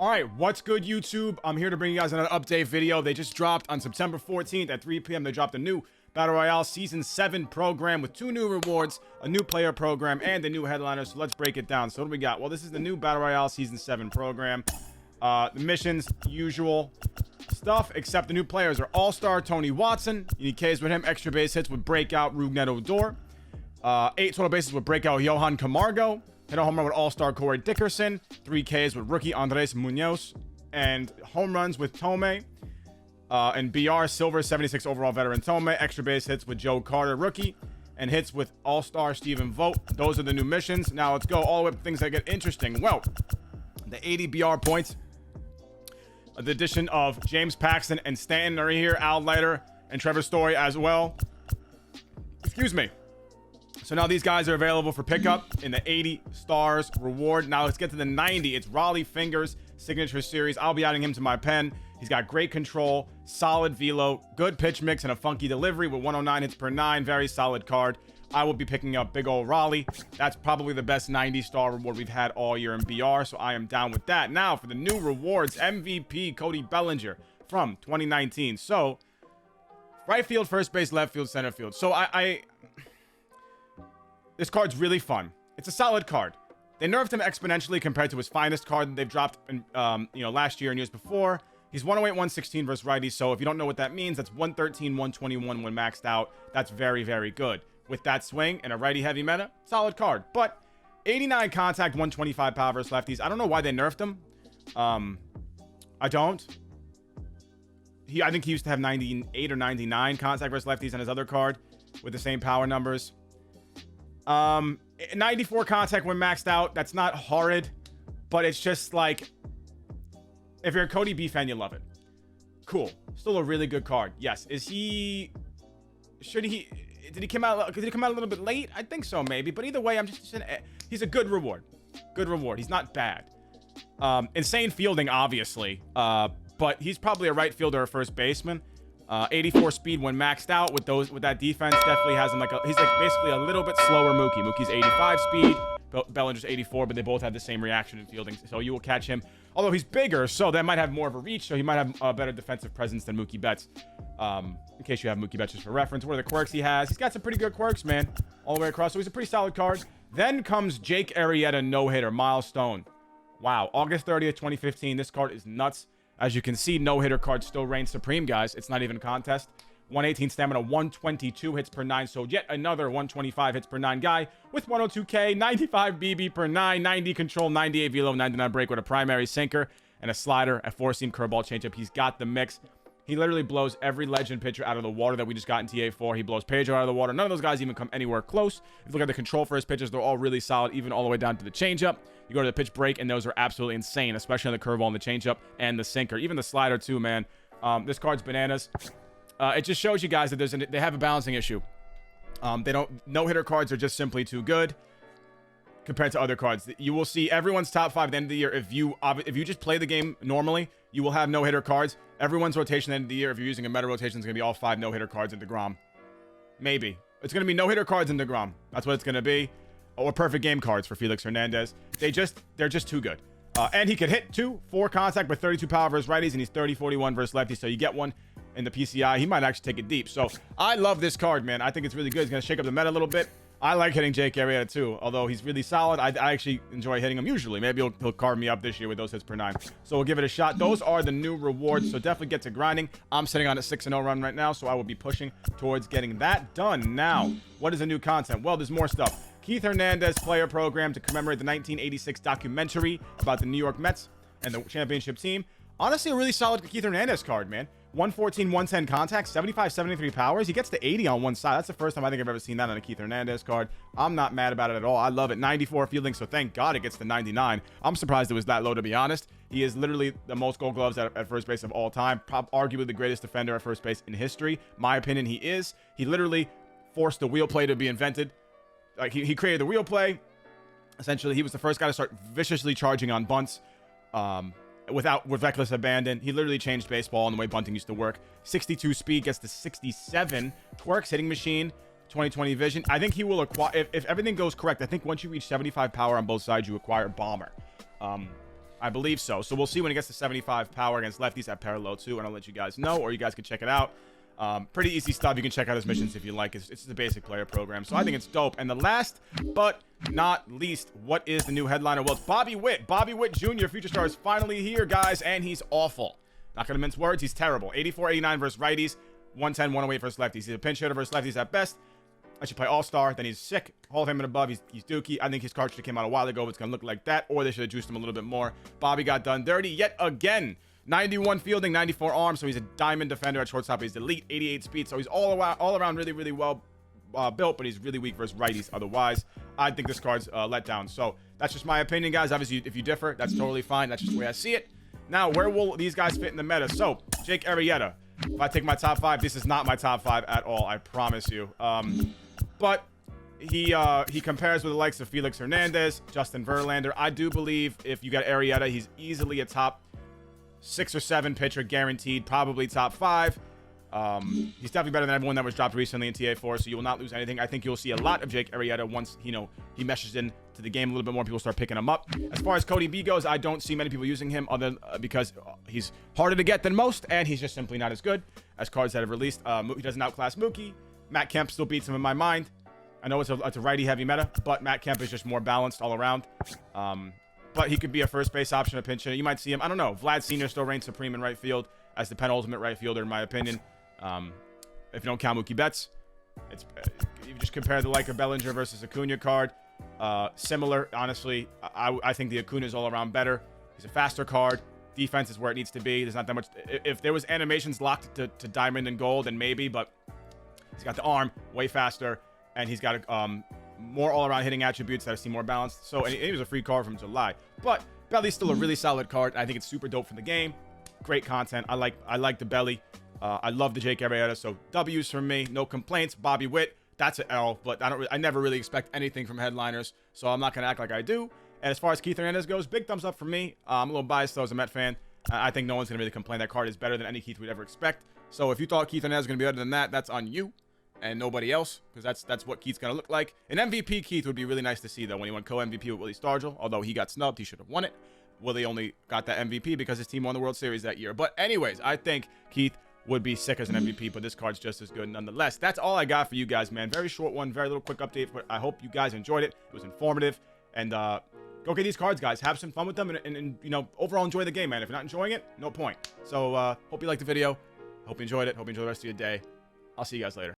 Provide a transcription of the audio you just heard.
All right, what's good, YouTube? I'm here to bring you guys another update video. They just dropped on September 14th at 3 p.m. They dropped a new Battle Royale Season 7 program with 2 new rewards, a new player program, and a new headliner. So let's break it down. So what do we got? Well, this is the new Battle Royale Season 7 program. The missions, usual stuff, except the new players are All-Star Tony Watson. You need Ks with him. Extra base hits with Breakout Rougned Odor. 8 total bases with Breakout Johan Camargo. Hit a home run with All-Star Corey Dickerson. 3 Ks with rookie Andres Munoz. And home runs with Tome. And BR Silver, 76 overall veteran Tome. Extra base hits with Joe Carter, rookie. And hits with All-Star Steven Vogt. Those are the new missions. Now let's go all the way up to things that get interesting. Well, the 80 BR points. The addition of James Paxton and Stanton are here. Al Leiter and Trevor Story as well. Excuse me. So now these guys are available for pickup in the 80 stars reward. Now let's get to the 90. It's Raleigh Fingers Signature Series. I'll be adding him to my pen. He's got great control, solid velo, good pitch mix, and a funky delivery with 109 hits per 9. Very solid card. I will be picking up big old Raleigh. That's probably the best 90-star reward we've had all year in BR, so I am down with that. Now for the new rewards, MVP Cody Bellinger from 2019. So right field, first base, left field, center field. So this card's really fun. It's a solid card. They nerfed him exponentially compared to his finest card that they've dropped in, last year and years before. He's 108, 116 versus righties. So if you don't know what that means, that's 113, 121 when maxed out. That's very, very good. With that swing and a righty heavy meta, solid card. But 89 contact, 125 power versus lefties. I don't know why they nerfed him. I don't. I think he used to have 98 or 99 contact versus lefties on his other card with the same power numbers. 94 contact when maxed out. That's not horrid, but it's just like, if you're a Cody B fan, you love it. Cool. Still a really good card. Yes. Did he come out a little bit late? I think so, maybe. But either way, he's a good reward. Good reward. He's not bad. Insane fielding, obviously. But he's probably a right fielder or first baseman. 84 speed when maxed out with that defense definitely has him he's basically a little bit slower Mookie. Mookie's 85 speed, Bellinger's 84, but they both have the same reaction in fielding. So you will catch him. Although he's bigger, so that might have more of a reach, so he might have a better defensive presence than Mookie Betts. In case you have Mookie Betts just for reference. What are the quirks he has? He's got some pretty good quirks, man. All the way across. So he's a pretty solid card. Then comes Jake Arrieta no-hitter, milestone. Wow. August 30th, 2015. This card is nuts. As you can see, no-hitter card still reigns supreme, guys. It's not even a contest. 118 stamina, 122 hits per 9. So yet another 125 hits per 9 guy with 102K, 95 BB per 9, 90 control, 98 velo, 99 break with a primary sinker and a slider, a 4-seam curveball changeup. He's got the mix. He literally blows every legend pitcher out of the water that we just got in TA4. He blows Pedro out of the water. None of those guys even come anywhere close. If you look at the control for his pitches, they're all really solid, even all the way down to the changeup. You go to the pitch break, and those are absolutely insane, especially on the curveball and the changeup and the sinker. Even the slider, too, man. This card's bananas. It just shows you guys that they have a balancing issue. No-hitter cards are just simply too good compared to other cards. You will see everyone's top 5 at the end of the year. If you just play the game normally, you will have no-hitter cards. Everyone's rotation at the end of the year, if you're using a meta rotation, is going to be all 5 no-hitter cards in DeGrom. Maybe. It's going to be no-hitter cards in DeGrom. That's what it's going to be. Or perfect game cards for Felix Hernandez. They're just too good. And he could hit 4 contact with 32 power versus righties, and he's 30-41 versus lefties. So you get one in the PCI. He might actually take it deep. So I love this card, man. I think it's really good. It's going to shake up the meta a little bit. I like hitting Jake Arrieta too, although he's really solid. I actually enjoy hitting him usually. Maybe he'll carve me up this year with those hits per 9. So we'll give it a shot. Those are the new rewards, so definitely get to grinding. I'm sitting on a 6-0 run right now, so I will be pushing towards getting that done. Now, what is the new content? Well, there's more stuff. Keith Hernandez player program to commemorate the 1986 documentary about the New York Mets and the championship team. Honestly, a really solid Keith Hernandez card, man. 114, 110 contact, 75, 73 powers. He gets to 80 on one side. That's the first time I think I've ever seen that on a Keith Hernandez card. I'm not mad about it at all. I love it. 94 fielding, so thank God it gets to 99. I'm surprised it was that low, to be honest. He is literally the most gold gloves at first base of all time. Arguably the greatest defender at first base in history. My opinion, he is. He literally forced the wheel play to be invented. Like, he created the wheel play. Essentially, he was the first guy to start viciously charging on bunts. With reckless abandon. He literally changed baseball and the way bunting used to work. 62 speed gets to 67. Twerks, hitting machine, 2020 vision. I think he will acquire, if everything goes correct, I think once you reach 75 power on both sides, you acquire bomber. I believe so. So we'll see when he gets to 75 power against lefties at parallel 2, and I'll let you guys know, or you guys can check it out. Pretty easy stuff. You can check out his missions if you like. It's the basic player program. So I think it's dope. And the last but not least, what is the new headliner? Well, it's Bobby Witt. Bobby Witt Jr., Future Star, is finally here, guys, and he's awful. Not going to mince words. He's terrible. 84, 89 versus righties. 110, 108 versus lefties. He's a pinch hitter versus lefties at best. I should play All-Star. Then he's sick. Hall of Fame and above. He's dookie. I think his card should have came out a while ago. It's going to look like that, or they should have juiced him a little bit more. Bobby got done dirty yet again. 91 fielding, 94 arm, so he's a diamond defender at shortstop. He's elite, 88 speed, so he's all around really, really well built, but he's really weak versus righties otherwise. I think this card's let down. So that's just my opinion, guys. Obviously, if you differ, that's totally fine. That's just the way I see it. Now, where will these guys fit in the meta? So, Jake Arrieta. If I take my top 5, this is not my top 5 at all, I promise you. But he compares with the likes of Felix Hernandez, Justin Verlander. I do believe if you got Arrieta, he's easily a top 6 or 7 pitcher, guaranteed, probably top 5. He's definitely better than everyone that was dropped recently in TA4, so you will not lose anything. I think you'll see a lot of Jake Arrieta once, he meshes into the game a little bit more. People start picking him up. As far as Cody B goes, I don't see many people using him other because he's harder to get than most, and he's just simply not as good as cards that have released. He doesn't outclass Mookie. Matt Kemp still beats him in my mind. I know it's a righty-heavy meta, but Matt Kemp is just more balanced all around. But he could be a first base option, a pinch hitter. You might see him. I don't know. Vlad Sr. still reigns supreme in right field as the penultimate right fielder, in my opinion. If you don't count Mookie Betts, you just compare the like of Bellinger versus Acuna card. Similar, honestly. I think the Acuna is all around better. He's a faster card. Defense is where it needs to be. There's not that much. If there was animations locked to Diamond and Gold, then maybe. But he's got the arm way faster, and he's got more all-around hitting attributes that seem more balanced. So, and he was a free card from July. But Belly's still a really solid card. I think it's super dope for the game. Great content. I like the Belly. I love the Jake Arrieta. So W's from me. No complaints. Bobby Witt. That's an L. But I never really expect anything from headliners. So I'm not going to act like I do. And as far as Keith Hernandez goes, big thumbs up for me. I'm a little biased though as a Met fan. I think no one's going to really complain. That card is better than any Keith we'd ever expect. So if you thought Keith Hernandez was going to be better than that, that's on you and nobody else, because that's what Keith's going to look like. An MVP Keith would be really nice to see, though, when he won co-MVP with Willie Stargell. Although he got snubbed, he should have won it. Willie only got that MVP because his team won the World Series that year. But anyways, I think Keith would be sick as an MVP, but this card's just as good nonetheless. That's all I got for you guys, man. Very short one, very little quick update, but I hope you guys enjoyed it. It was informative. And go get these cards, guys. Have some fun with them and overall enjoy the game, man. If you're not enjoying it, no point. So hope you liked the video. Hope you enjoyed it. Hope you enjoy the rest of your day. I'll see you guys later.